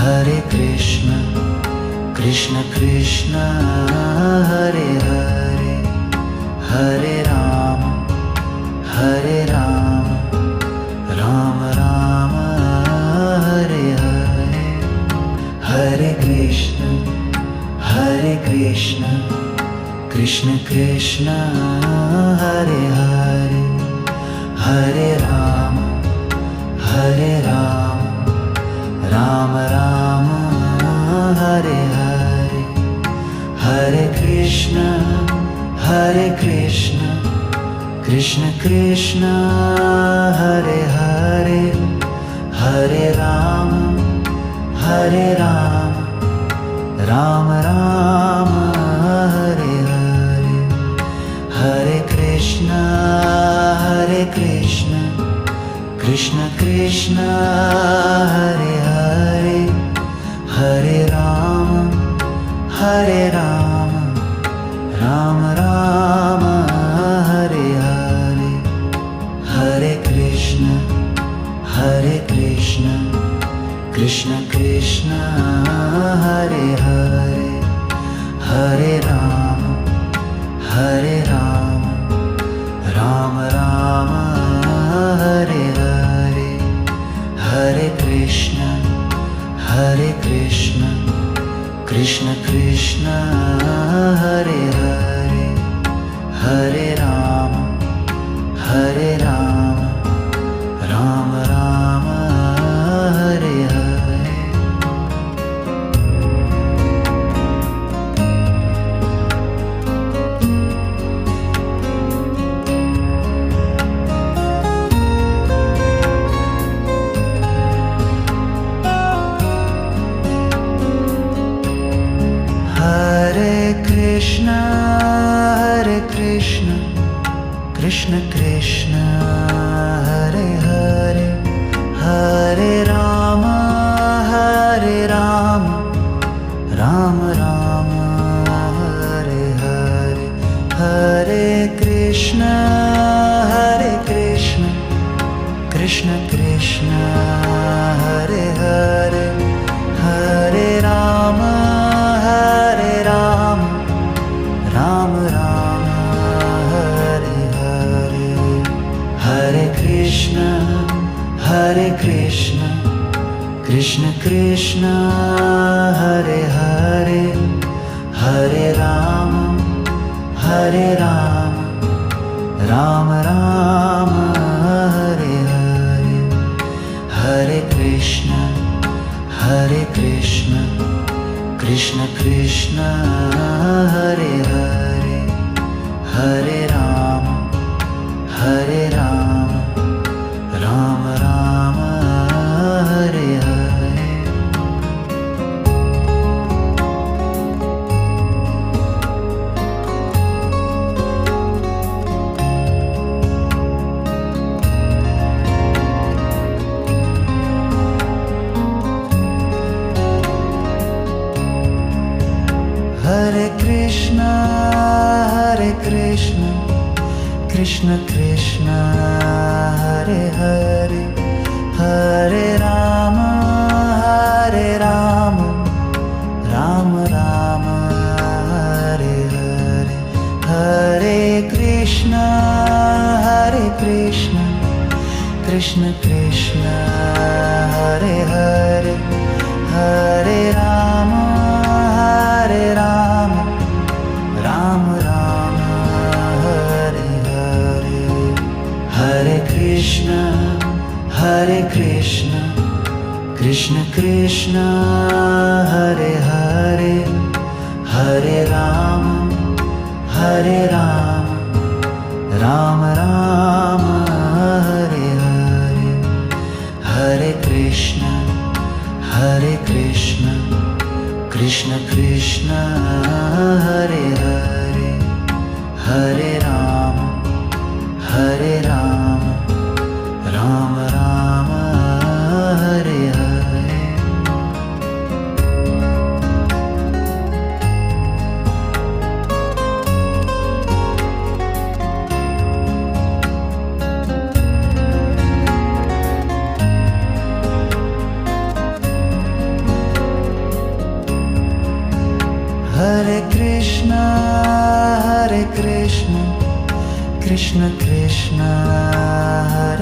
Hare Krishna, Krishna Krishna, Hare Hare, Hare Rama, Hare Rama, Rama Rama, Hare Hare, Hare Krishna, Hare Krishna, Krishna Krishna, Hare Hare, Hare Rama, Hare Rama, Rama Rama, Hare Hare, Hare Krishna, Hare Krishna, Krishna Krishna, Hare Hare, Hare Rama, Hare Rama, Rama Rama, Hare Hare, Hare Krishna, Hare Krishna, Krishna Krishna, Hare Hare, Hare Rama, Hare Rama, Rama Rama, Hare Hare, Hare Krishna, Hare Krishna, Krishna Krishna, Hare Hare, Hare Rama, Hare Rama, Rama Rama, Hare Hare, Hare Krishna, Hare Krishna, Krishna Krishna, Hare Hare, Hare Rama, Hare Rama, Rama Rama, Hare Hare. Hare Krishna, Hare Krishna, Krishna Krishna, Hare Hare, Hare Rama, Hare Rama, Rama Rama, Hare Hare, Hare Krishna, Hare Krishna, Krishna Krishna, Hare Hare, Hare Rama, Hare Rama, Rama Rama, Hare Hare, Hare Krishna, Hare Krishna, Krishna Krishna, Hare Hare, Hare Rama, Hare Rama, Rama Rama, Hare Hare, Hare Krishna, Hare Krishna, Krishna Krishna, Hare Hare, Hare Rama, Hare Rama, Rama Rama, Hare Hare. Hare Krishna, Hare Krishna, Krishna Krishna, Hare Hare, Hare Rama, Hare Rama, Rama Rama, Hare Hare, Hare Krishna, Hare Krishna, Krishna Krishna, Hare Hare, Hare Rama, Hare Rama, Rama Rama, Hare Hare, Hare Krishna, Hare Krishna, Krishna Krishna, Hare Hare, Hare Rama, Hare Rama, Rama Rama, Hare Hare, Hare Krishna, Hare Krishna, Krishna Krishna, Hare Hare, Hare Rama, Hare Rama, Rama Rama, Hare Hare. Hare Krishna, Krishna Krishna, Hare